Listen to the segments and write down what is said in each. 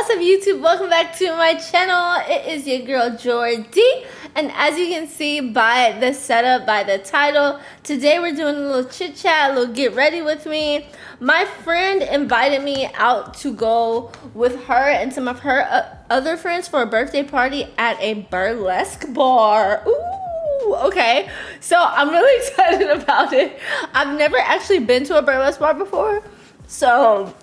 What's up YouTube? Welcome back to my channel. It is your girl Jourdy, and as you can see by the setup, by the title, today we're doing a little chit chat, a little get ready with me. My friend invited me out to go with her and some of her other friends for a birthday party at a burlesque bar. Ooh, okay, so I'm really excited about it. I've never actually been to a burlesque bar before, so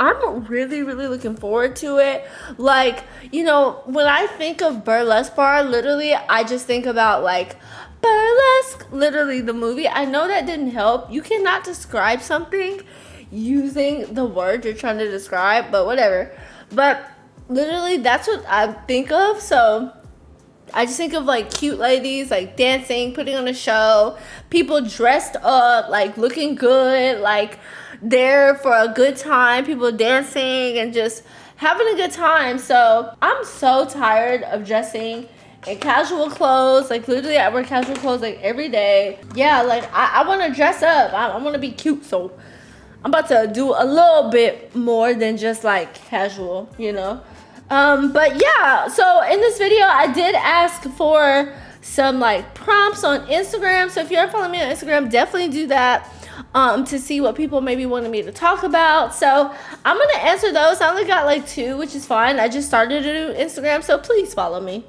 I'm really looking forward to it. Like, you know, when I think of burlesque bar, literally, I just think about like burlesque, literally the movie. I know that didn't help. You cannot describe something using the word you're trying to describe, but whatever. But literally, that's what I think of. So I just think of like cute ladies, like dancing, putting on a show, people dressed up, like looking good, like there for a good time, people dancing and just having a good time. So I'm so tired of dressing in casual clothes. Like literally I wear casual clothes like every day. Yeah, like I want to dress up. I want to be cute. So I'm about to do a little bit more than just like casual, you know. But yeah, so in this video I did ask for some like prompts on Instagram. So if you're following me on Instagram, definitely do that. To see what people maybe wanted me to talk about. So I'm gonna answer those. I only got like 2, which is fine. I just started a new Instagram, so please follow me.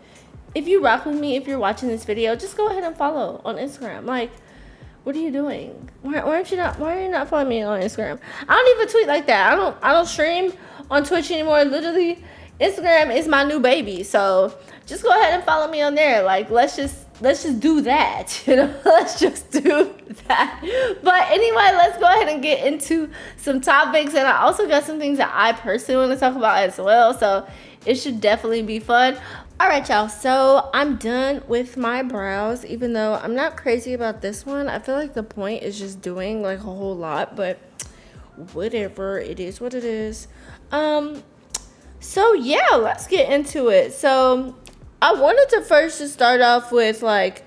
If you rock with me, if you're watching this video, just go ahead and follow on Instagram. Like, what are you doing? Why are you not following me on Instagram? I don't even tweet like that. I don't stream on Twitch anymore. Literally, Instagram is my new baby. So just go ahead and follow me on there. Like, let's just do that, you know. Let's just do that. But anyway, let's go ahead and get into some topics, and I also got some things that I personally want to talk about as well, so it should definitely be fun. All right, y'all, so I'm done with my brows. Even though I'm not crazy about this one, I feel like the point is just doing like a whole lot, but whatever, it is what it is. So yeah, let's get into it. So I wanted to first just start off with like,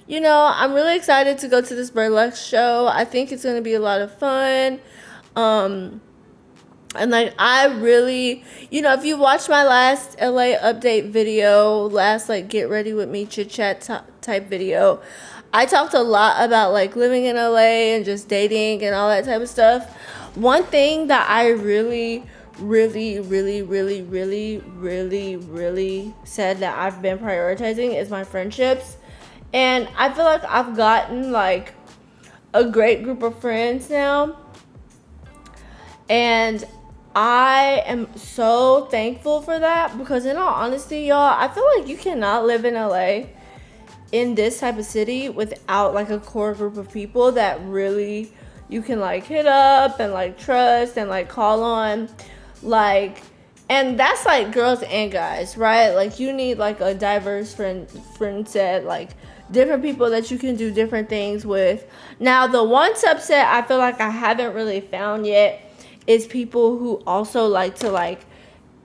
you know, I'm really excited to go to this burlesque show. I think it's going to be a lot of fun. And like, I really, you know, if you watched my last LA update video, last like get ready with me chit chat type video, I talked a lot about like living in LA and just dating and all that type of stuff. One thing that I really said that I've been prioritizing is my friendships, and I feel like I've gotten like a great group of friends now, and I am so thankful for that, because in all honesty, y'all, I feel like you cannot live in LA, in this type of city, without like a core group of people that really you can like hit up and like trust and like call on. Like, and that's like girls and guys, right? Like, you need like a diverse friend set, like different people that you can do different things with. Now, the one subset I feel like I haven't really found yet is people who also like to like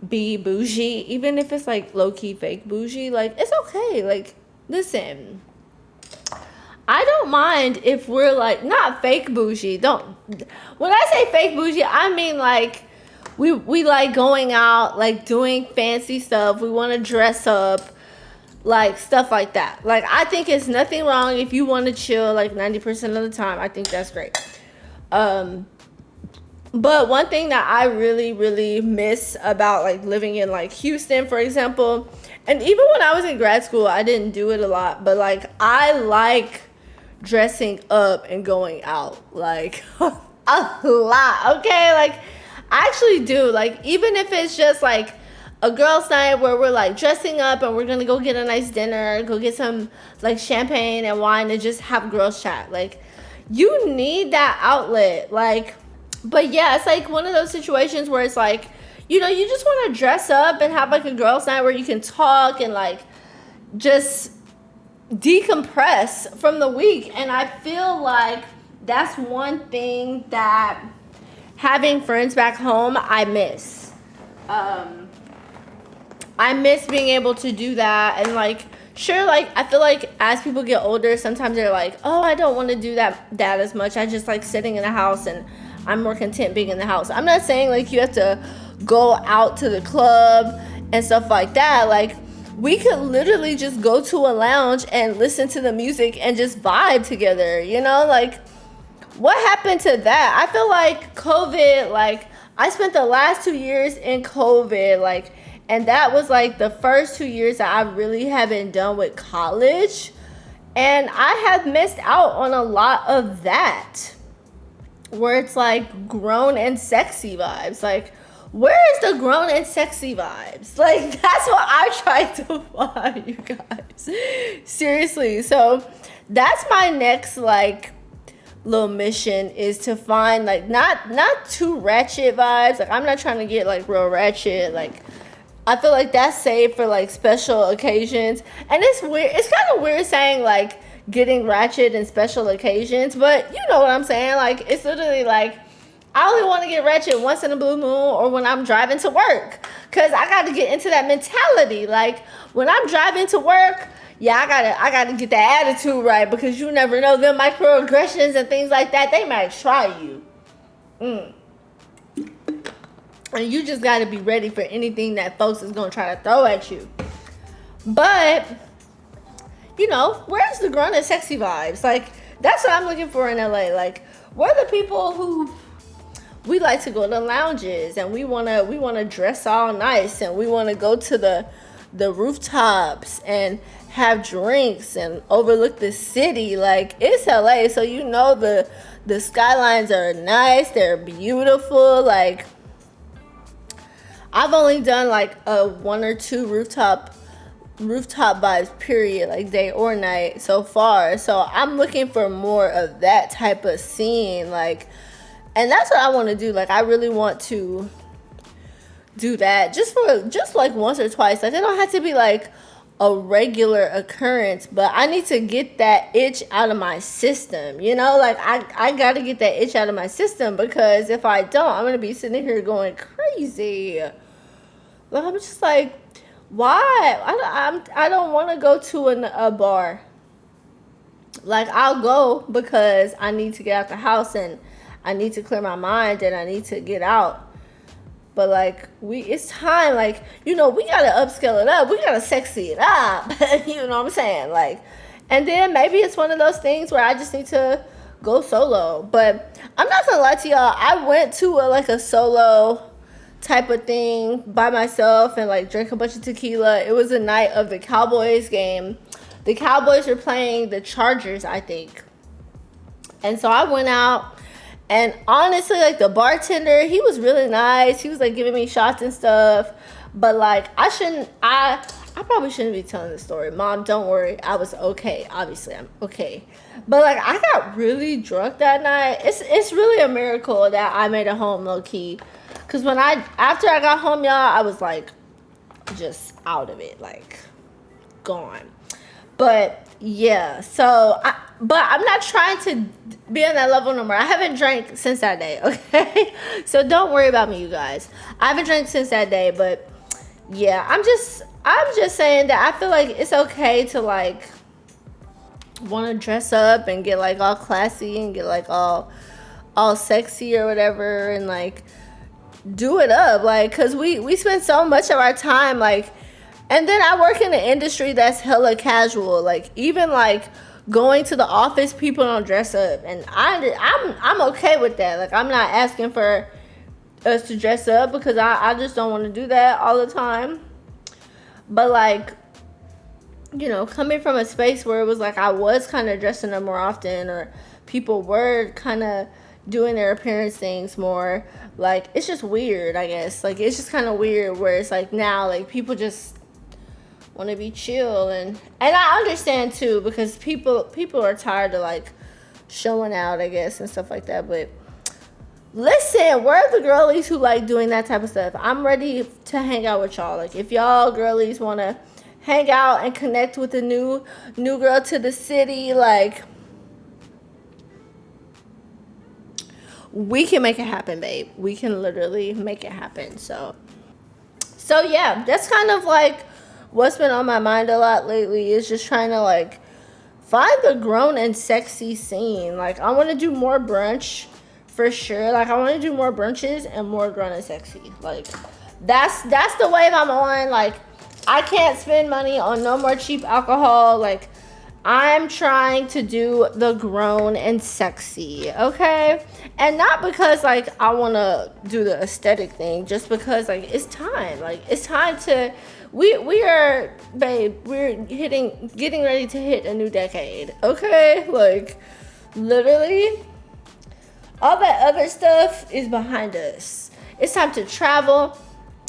be bougie, even if it's like low-key fake bougie. Like, it's okay. Like, listen, I don't mind if we're like not fake bougie. When I say fake bougie, I mean like we like going out, like doing fancy stuff. We want to dress up, like stuff like that. Like, I think it's nothing wrong if you want to chill like 90% of the time. I think that's great. But one thing that I really miss about like living in like Houston, for example, and even when I was in grad school, I didn't do it a lot, but like I like dressing up and going out like a lot. Okay, like I actually do. Like, even if it's just like a girls' night where we're like dressing up and we're gonna go get a nice dinner, go get some like champagne and wine and just have girls chat. Like, you need that outlet. Like, but yeah, it's like one of those situations where it's like, you know, you just want to dress up and have like a girls' night where you can talk and like just decompress from the week. And I feel like that's one thing that having friends back home, I miss. I miss being able to do that. And like, sure, like I feel like as people get older, sometimes they're like, oh, I don't want to do that as much. I just like sitting in the house and I'm more content being in the house. I'm not saying like you have to go out to the club and stuff like that. Like, we could literally just go to a lounge and listen to the music and just vibe together, you know? Like, what happened to that? I feel like COVID, like, I spent the last 2 years in COVID, like, and that was like the first 2 years that I really haven't done with college. And I have missed out on a lot of that, where it's like grown and sexy vibes. Like, where is the grown and sexy vibes? Like, that's what I tried to find, you guys. Seriously. So that's my next, like, little mission, is to find, like, not too ratchet vibes. Like, I'm not trying to get, like, real ratchet. Like, I feel like that's saved for, like, special occasions. And it's weird. It's kind of weird saying, like, getting ratchet in special occasions. But you know what I'm saying? Like, it's literally, like, I only want to get ratchet once in a blue moon or when I'm driving to work. Because I got to get into that mentality. Like, when I'm driving to work, yeah, I gotta get that attitude right. Because you never know, them microaggressions and things like that, they might try you. And you just got to be ready for anything that folks is going to try to throw at you. But, you know, where's the grown and sexy vibes? Like, that's what I'm looking for in LA. Like, where the people who... we like to go to lounges and we wanna dress all nice and we wanna go to the rooftops and have drinks and overlook the city. Like, it's LA, so you know the skylines are nice, they're beautiful. Like, I've only done like a 1 or 2 rooftop vibes, period, like day or night so far. So I'm looking for more of that type of scene, like. And that's what I want to do. Like, I really want to do that just like once or twice. Like, it don't have to be like a regular occurrence, but I need to get that itch out of my system. You know, like, I got to get that itch out of my system, because if I don't, I'm going to be sitting here going crazy. Like, I'm just like, why? I don't want to go to a bar. Like, I'll go because I need to get out the house and I need to clear my mind and I need to get out. But, like, it's time, like, you know, we got to upscale it up. We got to sexy it up. You know what I'm saying? Like, and then maybe it's one of those things where I just need to go solo. But I'm not going to lie to y'all. I went to a solo type of thing by myself and, like, drank a bunch of tequila. It was a night of the Cowboys game. The Cowboys were playing the Chargers, I think. And so I went out. And honestly, like, the bartender, he was really nice. He was, like, giving me shots and stuff. But, like, I probably shouldn't be telling this story. Mom, don't worry. I was okay. Obviously, I'm okay. But, like, I got really drunk that night. It's really a miracle that I made it home low-key. Because after I got home, y'all, I was, like, just out of it. Like, gone. But, yeah. So, but I'm not trying to be on that level no more. I haven't drank since that day, okay? So don't worry about me, you guys. I haven't drank since that day, but yeah, I'm just saying that I feel like it's okay to, like, want to dress up and get, like, all classy and get, like, all sexy or whatever, and, like, do it up, like, because we spend so much of our time, like. And then I work in an industry that's hella casual. Like, even, like, going to the office, people don't dress up. And I'm okay with that. Like, I'm not asking for us to dress up because I just don't want to do that all the time. But, like, you know, coming from a space where it was like I was kind of dressing up more often, or people were kind of doing their appearance things more, like, it's just weird, I guess. Like, it's just kind of weird where it's like now, like, people just want to be chill, and I understand too, because people are tired of, like, showing out, I guess, and stuff like that. But listen, where are the girlies who like doing that type of stuff? I'm ready to hang out with y'all. Like, if y'all girlies want to hang out and connect with a new girl to the city, like, we can make it happen, babe. We can literally make it happen. So yeah, that's kind of like what's been on my mind a lot lately, is just trying to, like, find the grown and sexy scene. Like, I want to do more brunch for sure. Like, I want to do more brunches and more grown and sexy. Like, that's the wave I'm on. Like, I can't spend money on no more cheap alcohol. Like, I'm trying to do the grown and sexy, okay? And not because, like, I want to do the aesthetic thing, just because, like, it's time. Like, it's time to, we are, babe, we're getting ready to hit a new decade, okay? Like, literally, all that other stuff is behind us. It's time to travel.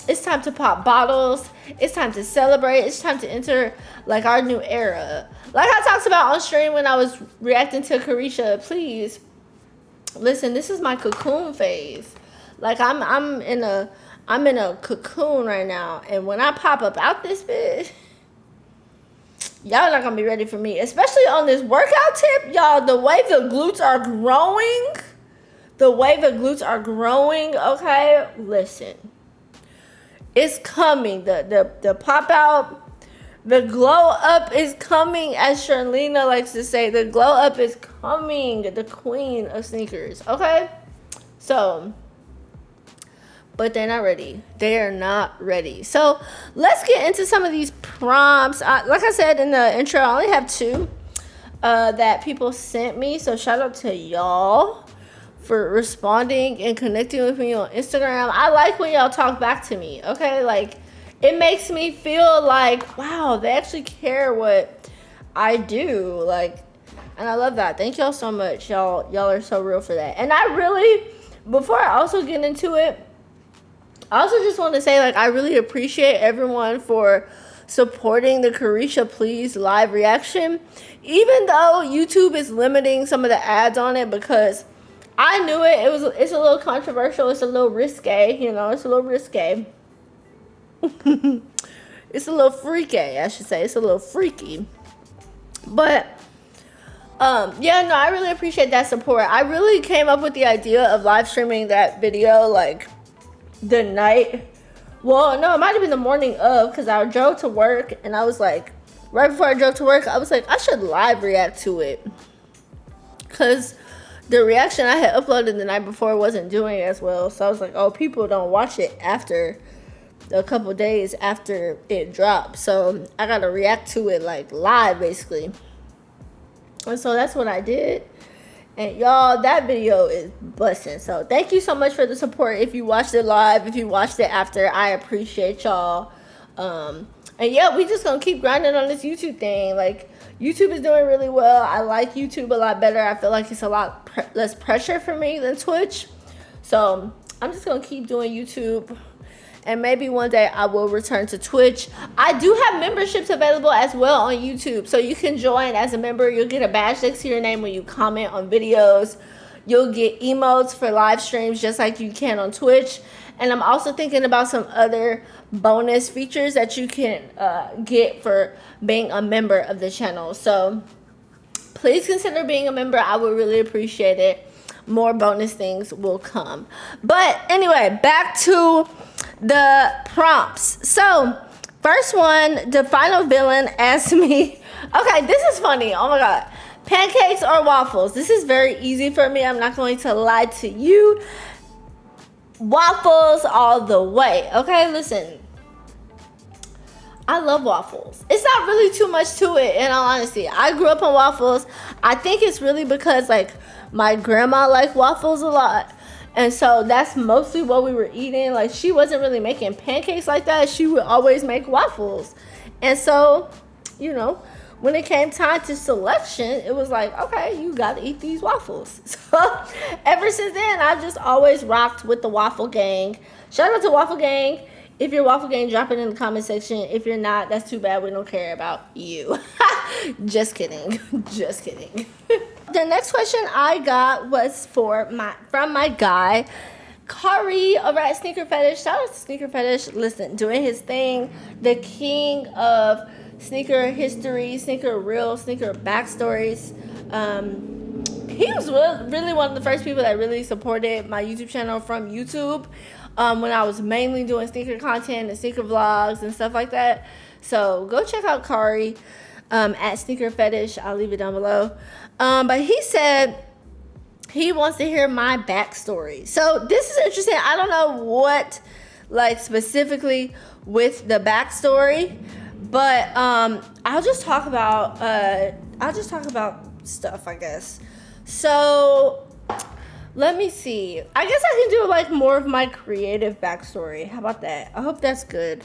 It's time to pop bottles. It's time to celebrate. It's time to enter, like, our new era. Like I talked about on stream when I was reacting to Carisha, please listen, this is my cocoon phase. Like, I'm in a cocoon right now, and when I pop up out this bitch, y'all not gonna be ready for me, especially on this workout tip, y'all. The way the glutes are growing, okay? Listen, it's coming. The pop out, the glow up is coming, as Charlena likes to say. The glow up is coming, the queen of sneakers, okay? So, but they're not ready. They are not ready. So, let's get into some of these prompts. Like I said in the intro, I only have 2 that people sent me. So, shout out to y'all for responding and connecting with me on Instagram. I like when y'all talk back to me, okay? Like, it makes me feel like, wow, they actually care what I do. Like, and I love that. Thank y'all so much. Y'all are so real for that. And I really, before I also get into it, I also just want to say, like, I really appreciate everyone for supporting the Carisha Please live reaction. Even though YouTube is limiting some of the ads on it, because I knew it's a little controversial. It's a little risque, you know, it's a little risque. It's a little freaky, I should say. It's a little freaky. But yeah, no, I really appreciate that support. I really came up with the idea of live streaming that video like the night. Well, no, it might have been the morning of, because I drove to work and I was like, right before I drove to work, I was like, I should live react to it. Because the reaction I had uploaded the night before wasn't doing as well. So I was like, oh, people don't watch it after a couple days after it dropped, so I gotta react to it like live, basically. And so that's what I did, and y'all, that video is busting. So thank you so much for the support. If you watched it live, if you watched it after, I appreciate y'all. And yeah, we just gonna keep grinding on this YouTube thing. Like, YouTube is doing really well. I like YouTube a lot better. I feel like it's a lot less pressure for me than Twitch, so I'm just gonna keep doing YouTube. And maybe one day I will return to Twitch. I do have memberships available as well on YouTube. So you can join as a member. You'll get a badge next to your name when you comment on videos. You'll get emotes for live streams just like you can on Twitch. And I'm also thinking about some other bonus features that you can get for being a member of the channel. So please consider being a member. I would really appreciate it. More bonus things will come. But anyway, back to the prompts. So first one, the final villain asked me, okay, this is funny. Oh my God. Pancakes or waffles? This is very easy for me. I'm not going to lie to you. Waffles all the way. Okay, listen. I love waffles. It's not really too much to it, in all honesty. I grew up on waffles. I think it's really because, like, my grandma liked waffles a lot. And so that's mostly what we were eating. Like, she wasn't really making pancakes like that. She would always make waffles. And so, you know, when it came time to selection, it was like, okay, you got to eat these waffles. So ever since then, I've just always rocked with the Waffle Gang. Shout out to Waffle Gang. If you're Waffle Gang, drop it in the comment section. If you're not, that's too bad. We don't care about you. Just kidding. Just kidding. The next question I got was from my guy, Kari, over at Sneaker Fetish. Shout out to Sneaker Fetish. Listen, doing his thing. The king of sneaker history, sneaker real, sneaker backstories. He was really one of the first people that really supported my YouTube channel from YouTube. When I was mainly doing sneaker content and sneaker vlogs and stuff like that. So go check out Kari at Sneaker Fetish. I'll leave it down below. But he said he wants to hear my backstory. So this is interesting. I don't know what, like, specifically with the backstory, but I'll just talk about stuff, I guess. So let me see. I guess I can do like more of my creative backstory. How about that? I hope that's good.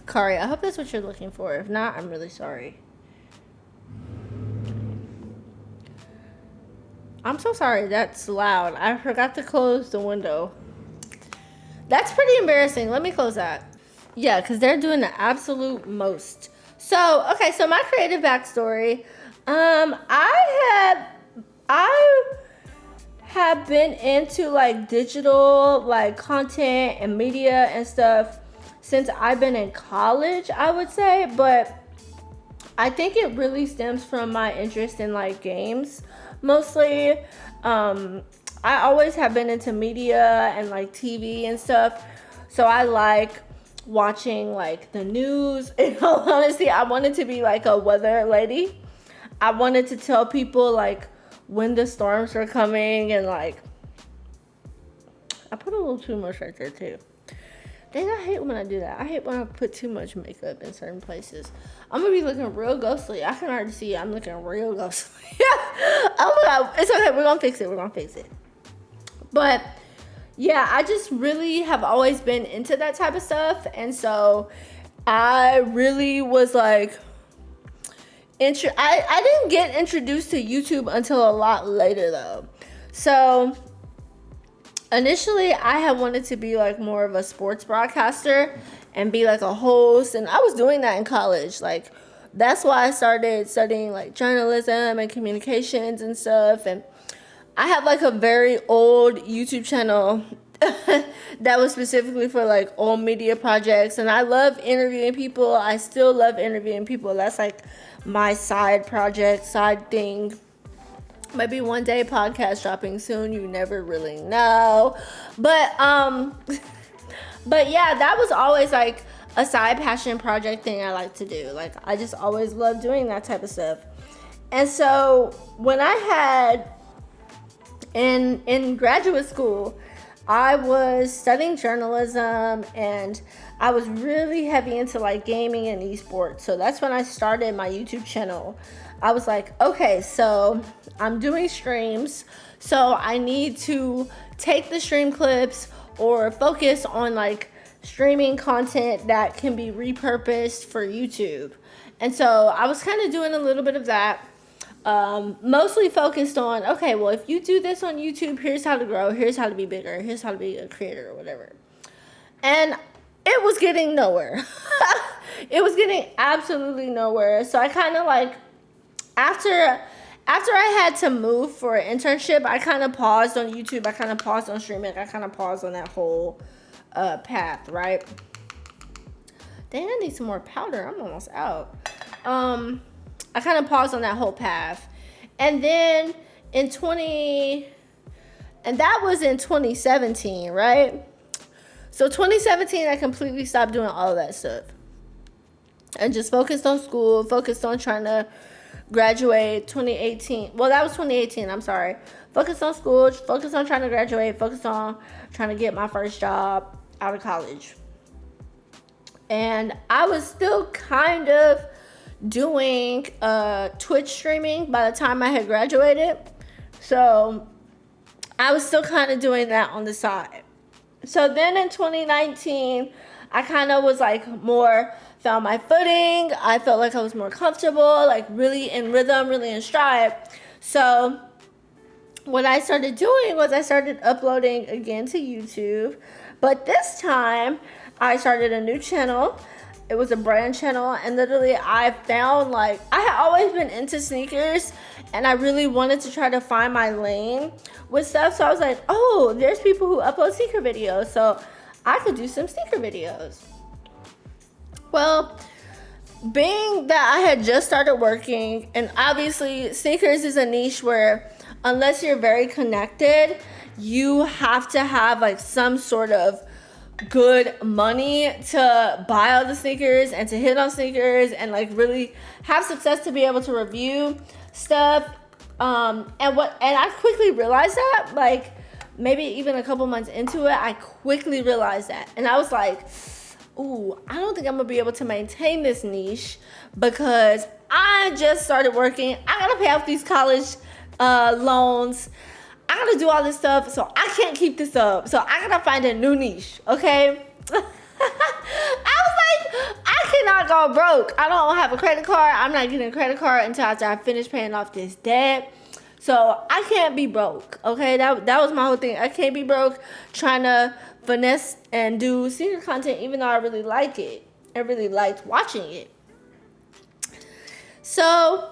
Kari, I hope that's what you're looking for. If not, I'm really sorry. I'm so sorry. That's loud. I forgot to close the window. That's pretty embarrassing. Let me close that. Yeah, because they're doing the absolute most. So, okay, so my creative backstory. I have been into like digital like content and media and stuff since I've been in college, I would say, but I think it really stems from my interest in like games mostly. I always have been into media and like TV and stuff, so I like watching like the news. In all honesty, I wanted to be like a weather lady. I wanted to tell people like when the storms were coming, and like I put a little too much right there too. Dang, I hate when I do that. I hate when I put too much makeup in certain places. I'm gonna be looking real ghostly. I can already see I'm looking real ghostly. Oh my god, it's okay. We're gonna fix it. But yeah, I just really have always been into that type of stuff, and so I really was like, I didn't get introduced to YouTube until a lot later though. So initially, I had wanted to be like more of a sports broadcaster and be like a host, and I was doing that in college. Like that's why I started studying like journalism and communications and stuff. And I have like a very old YouTube channel that was specifically for like old media projects, and I love interviewing people. I still love interviewing people. That's like my side project, side thing. Maybe one day podcast dropping soon, you never really know. But yeah, that was always like a side passion project thing I like to do. Like I just always loved doing that type of stuff. And so when I had in graduate school, I was studying journalism, and I was really heavy into like gaming and esports. So that's when I started my YouTube channel. I was like, okay, so I'm doing streams, so I need to take the stream clips or focus on like streaming content that can be repurposed for YouTube. And so I was kind of doing a little bit of that. Mostly focused on, okay, well, if you do this on YouTube, here's how to grow, here's how to be bigger, here's how to be a creator or whatever. And it was getting nowhere. It was getting absolutely nowhere. So I kind of like, after I had to move for an internship, I kind of paused on YouTube, I kind of paused on streaming, I kind of paused on that whole path, right? Dang, I need some more powder. I'm almost out. I kind of paused on that whole path. And then that was in 2017, right? So 2017, I completely stopped doing all of that stuff. And just focused on school, focused on trying to graduate. 2018. Well, that was 2018, I'm sorry. Focused on school, focused on trying to graduate, focused on trying to get my first job out of college. And I was still kind of doing Twitch streaming by the time I had graduated. So I was still kind of doing that on the side. So then in 2019, I kind of was like found my footing. I felt like I was more comfortable, like really in rhythm, really in stride. So what I started doing was I started uploading again to YouTube. But this time I started a new channel. It was a brand channel, and literally I found like, I had always been into sneakers, and I really wanted to try to find my lane with stuff. So I was like, oh, there's people who upload sneaker videos, so I could do some sneaker videos. Well, being that I had just started working, and obviously sneakers is a niche where unless you're very connected, you have to have like some sort of good money to buy all the sneakers and to hit on sneakers and like really have success to be able to review stuff. And I quickly realized that, like, maybe even a couple months into it, I quickly realized that. And I was like, ooh, I don't think I'm gonna be able to maintain this niche because I just started working. I gotta pay off these college loans. I gotta do all this stuff, so I can't keep this up. So I gotta find a new niche, okay? I was like, I cannot go broke. I don't have a credit card. I'm not getting a credit card until after I finish paying off this debt. So I can't be broke, okay? That was my whole thing. I can't be broke trying to finesse and do senior content, even though I really like it. I really liked watching it. So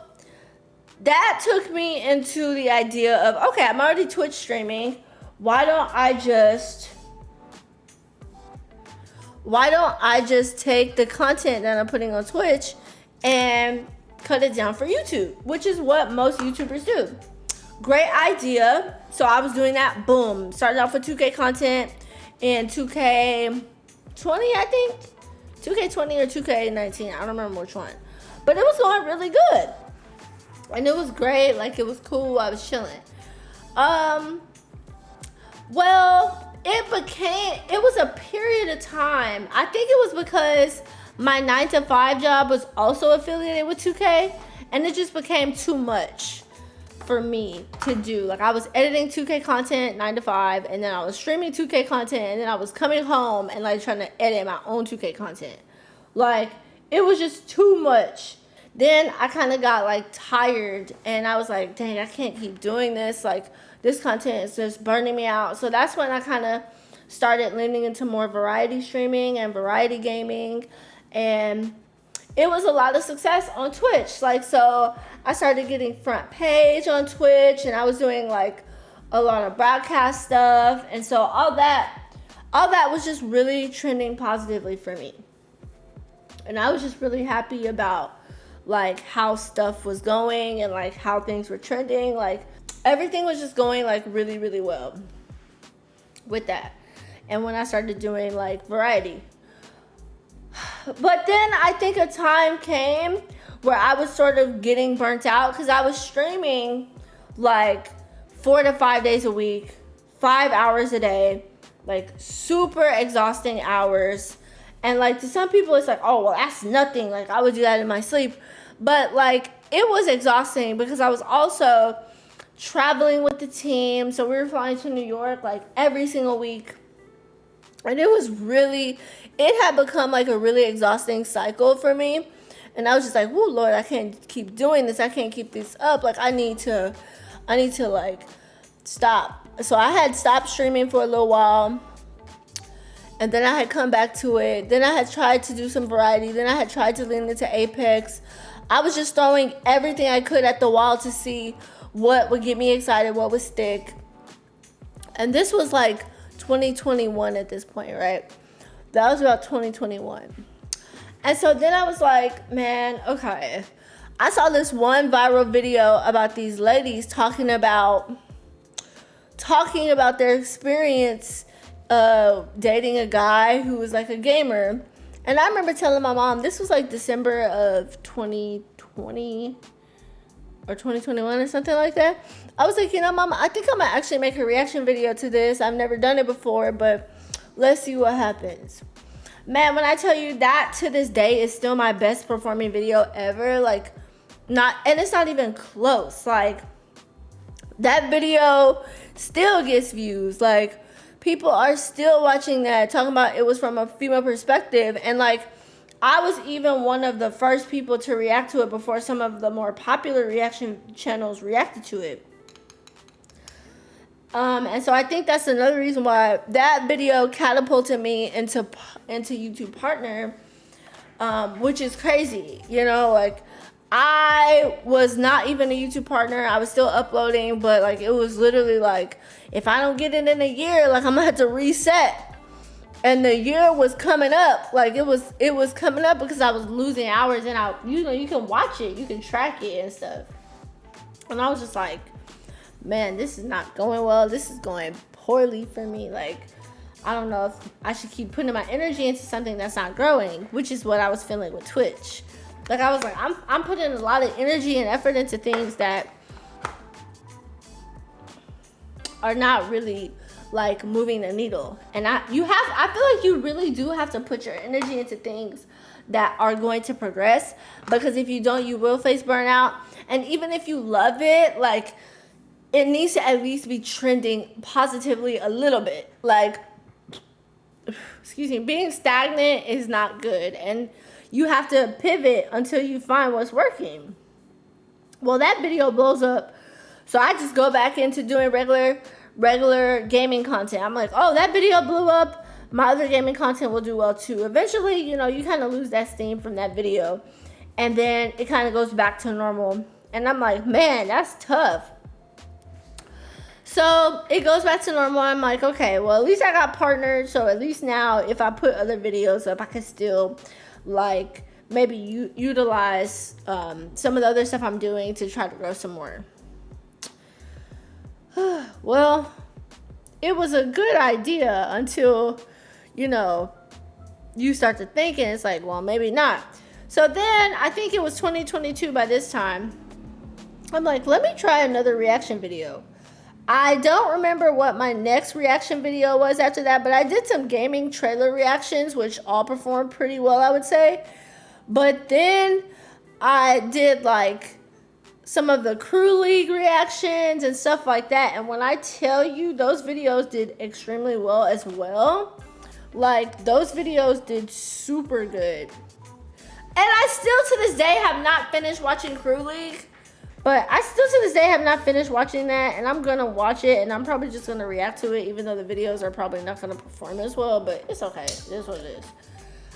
that took me into the idea of, okay, I'm already Twitch streaming. Why don't I just take the content that I'm putting on Twitch and cut it down for YouTube, which is what most YouTubers do. Great idea. So I was doing that. Boom. Started off with 2K content in 2K20, I think. 2K20 or 2K19. I don't remember which one. But it was going really good. And it was great. Like, it was cool. I was chilling. Well, it was a period of time. I think it was because my 9-to-5 job was also affiliated with 2K. And it just became too much for me to do. Like, I was editing 2K content 9-to-5, and then I was streaming 2K content, and then I was coming home and like trying to edit my own 2K content. Like, it was just too much. Then I kind of got like tired, and I was like, dang, I can't keep doing this. Like, this content is just burning me out. So that's when I kind of started leaning into more variety streaming and variety gaming, and it was a lot of success on Twitch. Like, so I started getting front page on Twitch, and I was doing like a lot of broadcast stuff. And so all that was just really trending positively for me. And I was just really happy about like how stuff was going and like how things were trending. Like, everything was just going like really, really well with that. And when I started doing like variety. But then I think a time came where I was sort of getting burnt out because I was streaming like 4 to 5 days a week, 5 hours a day, like super exhausting hours. And like, to some people it's like, oh, well, that's nothing. Like, I would do that in my sleep. But like, it was exhausting because I was also traveling with the team. So we were flying to New York like every single week. And it had become like a really exhausting cycle for me. And I was just like, whoa, Lord, I can't keep doing this. I can't keep this up. Like, I need to like stop. So I had stopped streaming for a little while. And then I had come back to it. Then I had tried to do some variety. Then I had tried to lean into Apex. I was just throwing everything I could at the wall to see what would get me excited, what would stick. And this was like 2021 at this point, right? That was about 2021. And so then I was like, man, okay. I saw this one viral video about these ladies talking about their experience dating a guy who was like a gamer. And I remember telling my mom, this was like December of 2020 or 2021 or something like that. I was like, Mom, I think I'm gonna actually make a reaction video to this. I've never done it before, but let's see what happens. Man, when I tell you that to this day is still my best performing video ever, like, and it's not even close. Like, that video still gets views. Like, people are still watching that, talking about it was from a female perspective. And like, I was even one of the first people to react to it before some of the more popular reaction channels reacted to it. And so I think that's another reason why that video catapulted me into YouTube partner, which is crazy. Like, I was not even a YouTube partner. I was still uploading, but like, it was literally like, if I don't get it in a year, like, I'm gonna have to reset. And the year was coming up. Like, it was coming up because I was losing hours, and you can watch it, you can track it and stuff. And I was just like, man, this is not going well. This is going poorly for me. Like, I don't know if I should keep putting my energy into something that's not growing, which is what I was feeling with Twitch. Like, I was like, I'm putting a lot of energy and effort into things that are not really like moving the needle. And I feel like you really do have to put your energy into things that are going to progress, because if you don't, you will face burnout. And even if you love it, like, it needs to at least be trending positively a little bit. Like, excuse me, being stagnant is not good, and you have to pivot until you find what's working. Well, that video blows up, so I just go back into doing regular gaming content. I'm like, oh, that video blew up, my other gaming content will do well too. Eventually, you know, you kind of lose that steam from that video, and then it kind of goes back to normal. And I'm like, man, that's tough. So it goes back to normal. I'm like, okay, well, at least I got partnered. So at least now, if I put other videos up, I can still, like, maybe utilize some of the other stuff I'm doing to try to grow some more. Well, it was a good idea until, you know, you start to think, and it's like, well, maybe not. So then I think it was 2022 by this time. I'm like, let me try another reaction video. I don't remember what my next reaction video was after that, but I did some gaming trailer reactions, which all performed pretty well, I would say. But then I did like some of the Crew League reactions and stuff like that. And when I tell you, those videos did extremely well as well. Like, those videos did super good. And I still to this day have not finished watching Crew League. But I still to this day have not finished watching that, and I'm going to watch it, and I'm probably just going to react to it, even though the videos are probably not going to perform as well, but it's okay. It is what it is.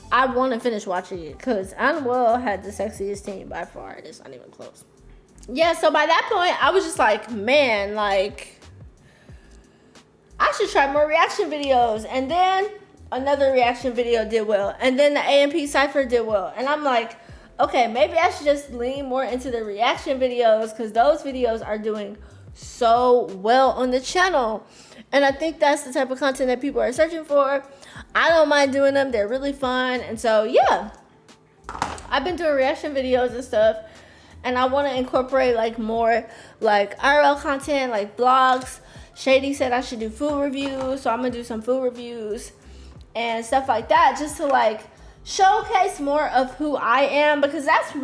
I want to finish watching it, because Unwell had the sexiest team by far. It's not even close. Yeah, so by that point, I was just like, man, like, I should try more reaction videos. And then another reaction video did well, and then the AMP Cypher did well, and I'm like, okay, maybe I should just lean more into the reaction videos, because those videos are doing so well on the channel. And I think that's the type of content that people are searching for. I don't mind doing them. They're really fun. And so, yeah, I've been doing reaction videos and stuff. And I want to incorporate like more like IRL content, like vlogs. Shady said I should do food reviews. So I'm going to do some food reviews and stuff like that, just to like showcase more of who I am, because that was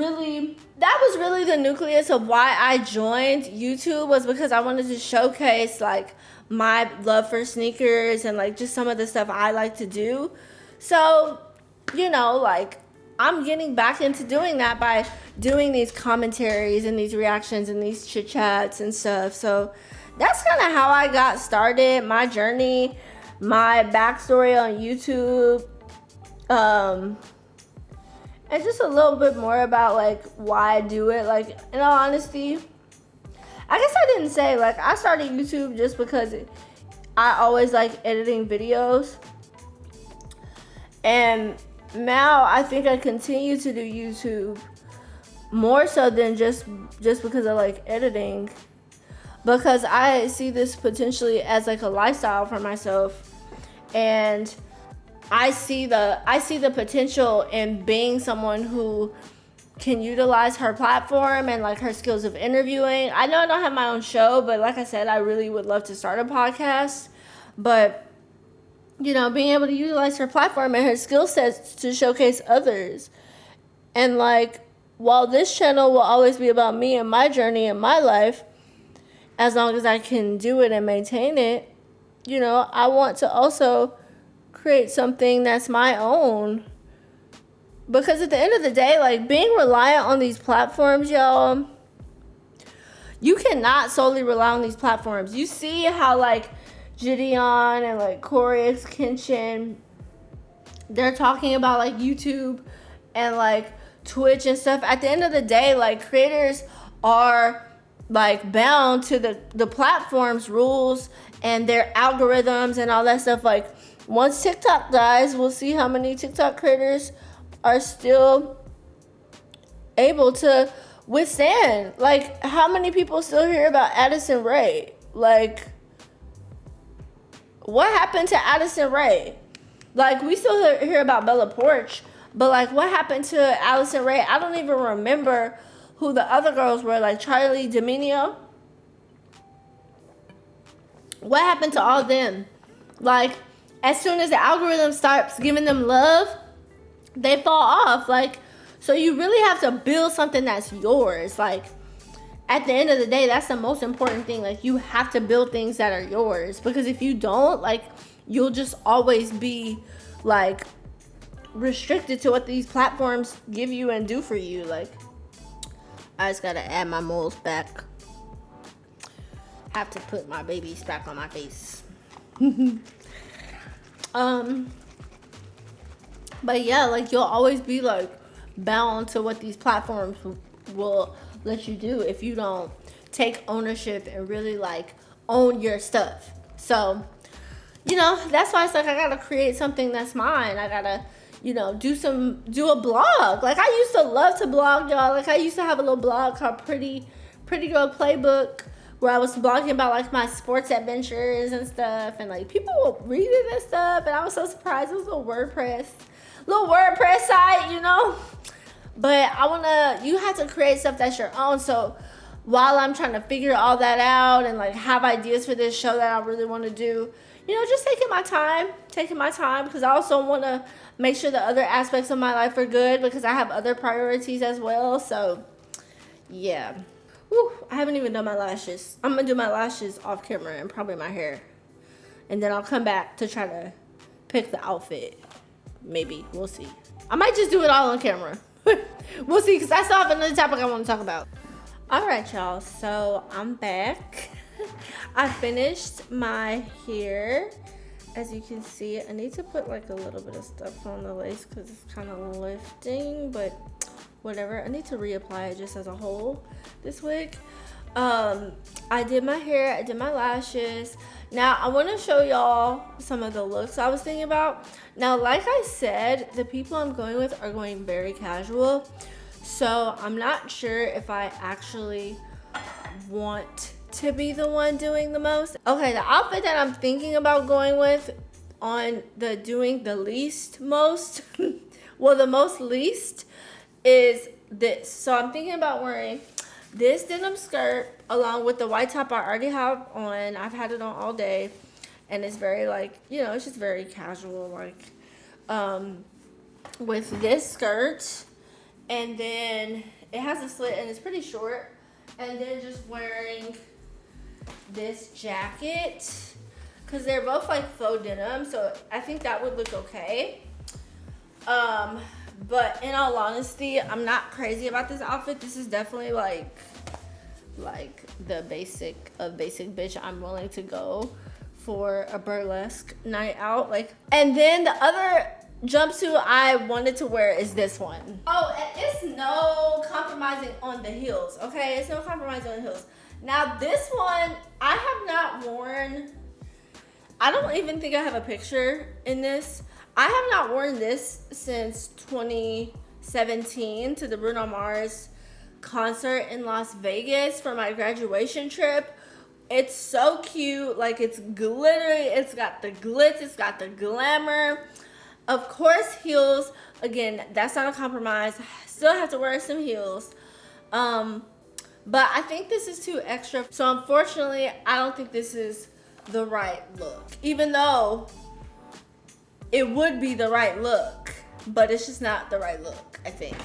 really the nucleus of why I joined YouTube, was because I wanted to showcase like my love for sneakers and like just some of the stuff I like to do. So, you know, like, I'm getting back into doing that by doing these commentaries and these reactions and these chit chats and stuff. So that's kind of how I got started, my journey, my backstory on YouTube. And just a little bit more about like why I do it. Like, in all honesty, I guess I didn't say, like, I started YouTube just because I always like editing videos, and now I think I continue to do YouTube more so than just because I like editing, because I see this potentially as like a lifestyle for myself, and I see the potential in being someone who can utilize her platform and like her skills of interviewing. I know I don't have my own show, but like I said, I really would love to start a podcast. But, you know, being able to utilize her platform and her skill sets to showcase others. And like, while this channel will always be about me and my journey in my life, as long as I can do it and maintain it, you know, I want to also create something that's my own. Because at the end of the day, like, being reliant on these platforms, y'all, you cannot solely rely on these platforms. You see how like JiDion and like CoryxKenshin, they're talking about like YouTube and like Twitch and stuff. At the end of the day, like, creators are like bound to the platform's rules and their algorithms and all that stuff. Like, once TikTok dies, we'll see how many TikTok creators are still able to withstand. Like, how many people still hear about Addison Rae? Like, what happened to Addison Rae? Like, we still hear about Bella Poarch, but like, what happened to Addison Rae? I don't even remember who the other girls were, like Charlie D'Amelio. What happened to all them? Like, as soon as the algorithm starts giving them love, they fall off. Like, so you really have to build something that's yours. Like, at the end of the day, that's the most important thing. Like, you have to build things that are yours, because if you don't, like, you'll just always be like restricted to what these platforms give you and do for you. Like, I just gotta add my moles back. Have to put my babies back on my face. But yeah, like, you'll always be like bound to what these platforms will let you do if you don't take ownership and really like own your stuff. So, you know, that's why it's like I gotta create something that's mine. I gotta, you know, do a blog. Like, I used to love to blog, y'all. Like, I used to have a little blog called Pretty Girl Playbook, where I was blogging about like my sports adventures and stuff, and like people would read it and stuff, and I was so surprised. It was a little WordPress site, you know. But you have to create stuff that's your own. So while I'm trying to figure all that out and like have ideas for this show that I really want to do, you know, just taking my time, because I also want to make sure the other aspects of my life are good, because I have other priorities as well. So yeah. Whew, I haven't even done my lashes. I'm gonna do my lashes off camera and probably my hair, and then I'll come back to try to pick the outfit. Maybe, we'll see. I might just do it all on camera. We'll see, because I still have another topic I want to talk about. All right, y'all, so I'm back. I finished my hair. As you can see, I need to put like a little bit of stuff on the lace because it's kind of lifting, but whatever. I need to reapply it just as a whole, this wig. I did my hair, I did my lashes. Now I want to show y'all some of the looks I was thinking about. Now, like I said, the people I'm going with are going very casual, so I'm not sure if I actually want to be the one doing the most. Okay, the outfit that I'm thinking about going with on the doing the least most well, the most least is this. So I'm thinking about wearing this denim skirt along with the white top I already have on. I've had it on all day, and it's very like, you know, it's just very casual, like with this skirt, and then it has a slit and it's pretty short, and then just wearing this jacket because they're both like faux denim, so I think that would look okay. But in all honesty, I'm not crazy about this outfit. This is definitely like the basic of basic bitch. I'm willing to go for a burlesque night out. Like, and then the other jumpsuit I wanted to wear is this one. Oh, and it's no compromising on the heels, okay? It's no compromising on the heels. Now this one, I have not worn, I don't even think I have a picture in this. I have not worn this since 2017 to the Bruno Mars concert in Las Vegas for my graduation trip. It's so cute. Like, it's glittery. It's got the glitz. It's got the glamour. Of course, heels. Again, that's not a compromise. Still have to wear some heels. But I think this is too extra. So unfortunately, I don't think this is the right look. Even though it would be the right look, but it's just not the right look, I think.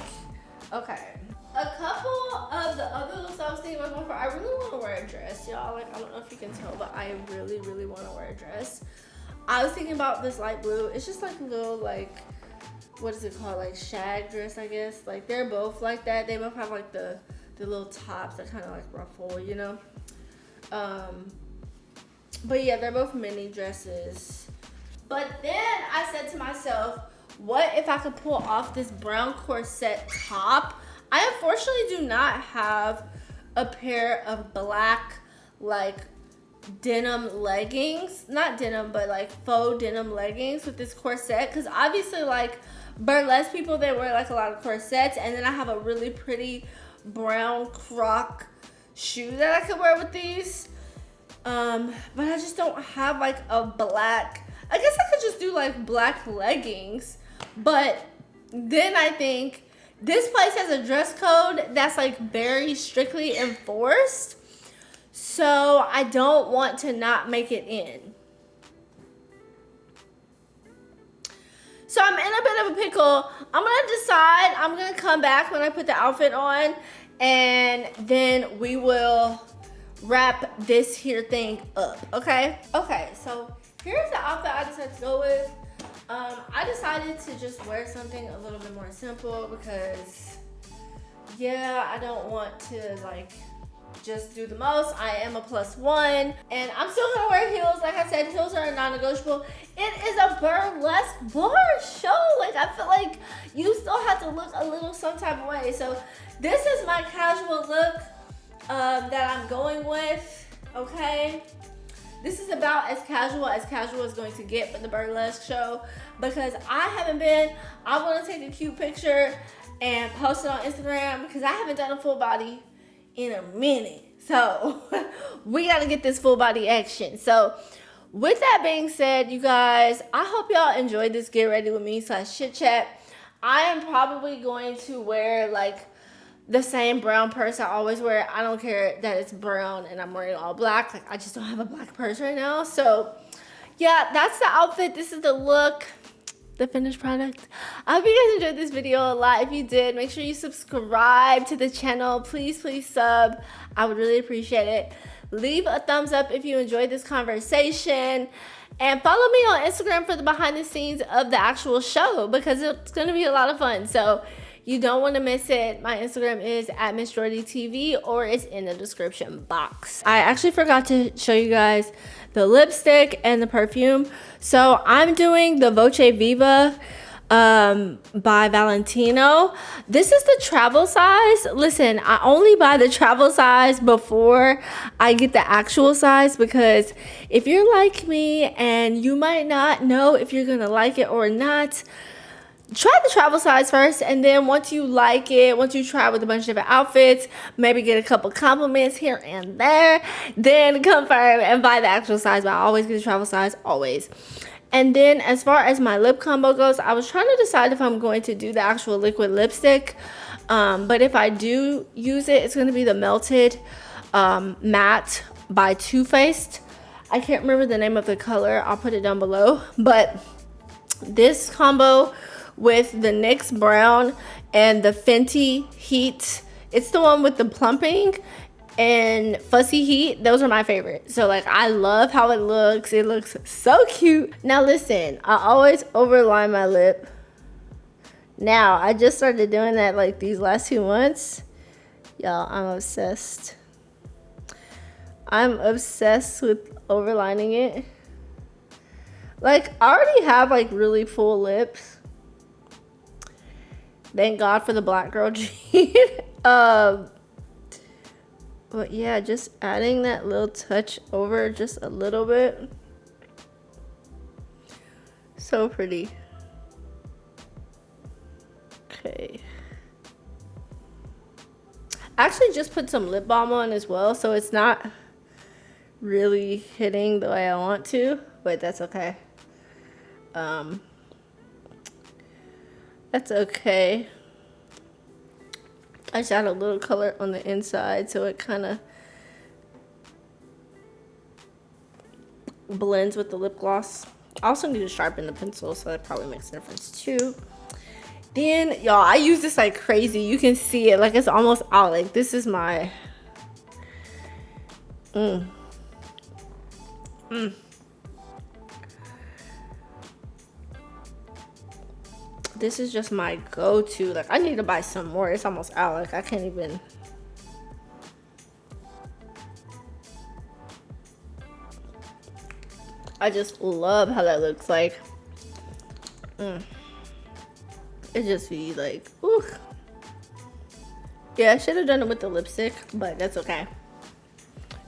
Okay. A couple of the other looks I was thinking about going for, I really want to wear a dress, y'all. Like, I don't know if you can tell, but I really, really want to wear a dress. I was thinking about this light blue. It's just like a little, like, what is it called? Like shag dress, I guess. Like, they're both like that. They both have like the little tops that kind of like ruffle, you know? But yeah, they're both mini dresses. But then I said to myself, what if I could pull off this brown corset top? I unfortunately do not have a pair of black, like, denim leggings. Not denim, but like faux denim leggings with this corset. Because obviously, like, burlesque people, they wear like a lot of corsets. And then I have a really pretty brown croc shoe that I could wear with these. But I just don't have like a black, I guess I could just do like black leggings. But then I think this place has a dress code that's like very strictly enforced. So I don't want to not make it in. So I'm in a bit of a pickle. I'm gonna decide. I'm gonna come back when I put the outfit on, and then we will wrap this here thing up, okay? Okay, so here's the outfit I decided to go with. I decided to just wear something a little bit more simple because, yeah, I don't want to like just do the most. I am a +1, and I'm still gonna wear heels. Like I said, heels are non-negotiable. It is a burlesque bar show. Like, I feel like you still have to look a little some type of way. So this is my casual look that I'm going with, okay? This is about as casual is going to get for the burlesque show, because I haven't been. I want to take a cute picture and post it on Instagram because I haven't done a full body in a minute. So we got to get this full body action. So with that being said, you guys, I hope y'all enjoyed this Get Ready With Me / chit chat. I am probably going to wear like the same brown purse I always wear. I don't care that it's brown and I'm wearing all black. Like, I just don't have a black purse right now. So yeah, that's the outfit. This is the look, the finished product. I hope you guys enjoyed this video a lot. If you did, make sure you subscribe to the channel. Please sub. I would really appreciate it. Leave a thumbs up if you enjoyed this conversation. And follow me on Instagram for the behind the scenes of the actual show, because it's going to be a lot of fun. So you don't want to miss it. My Instagram is @MissJordyTV, or it's in the description box. I actually forgot to show you guys the lipstick and the perfume. So I'm doing the Voce Viva by Valentino. This is the travel size. Listen, I only buy the travel size before I get the actual size, because if you're like me and you might not know if you're gonna like it or not, try the travel size first, and then once you like it, once you try with a bunch of different outfits, maybe get a couple compliments here and there, then confirm and buy the actual size. But I always get the travel size, always. And then as far as my lip combo goes, I was trying to decide if I'm going to do the actual liquid lipstick, but if I do use it, it's going to be the Melted Matte by Too Faced. I can't remember the name of the color. I'll put it down below. But this combo with the NYX Brown and the Fenty Heat, it's the one with the plumping and Fussy Heat. Those are my favorite. So like, I love how it looks. It looks so cute. Now listen, I always overline my lip. Now I just started doing that like these last 2 months. Y'all, I'm obsessed. I'm obsessed with overlining it. Like, I already have like really full lips. Thank God for the black girl gene. But yeah, just adding that little touch over just a little bit. So pretty. Okay. I actually just put some lip balm on as well, so it's not really hitting the way I want to, but that's okay. That's okay. I just add a little color on the inside so it kind of blends with the lip gloss. I also need to sharpen the pencil, so that probably makes a difference too. Then, y'all, I use this like crazy. You can see it, like it's almost out. Like, this is my This is just my go-to. Like, I need to buy some more. It's almost out. Like, I can't even. I just love how that looks like. It just be like, ooh. Yeah, I should have done it with the lipstick, but that's okay.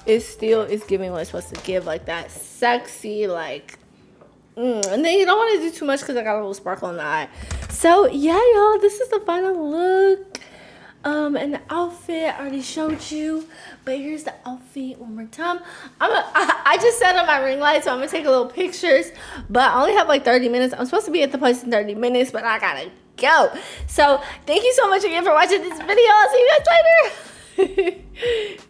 It still is giving what it's supposed to give, like that sexy, like, and then you don't want to do too much because I got a little sparkle in the eye. So yeah, y'all, this is the final look. And the outfit I already showed you, but here's the outfit one more time. I just set up my ring light, so I'm gonna take a little pictures, but I only have like 30 minutes. I'm supposed to be at the place in 30 minutes, but I gotta go. So thank you so much again for watching this video. I'll see you guys later.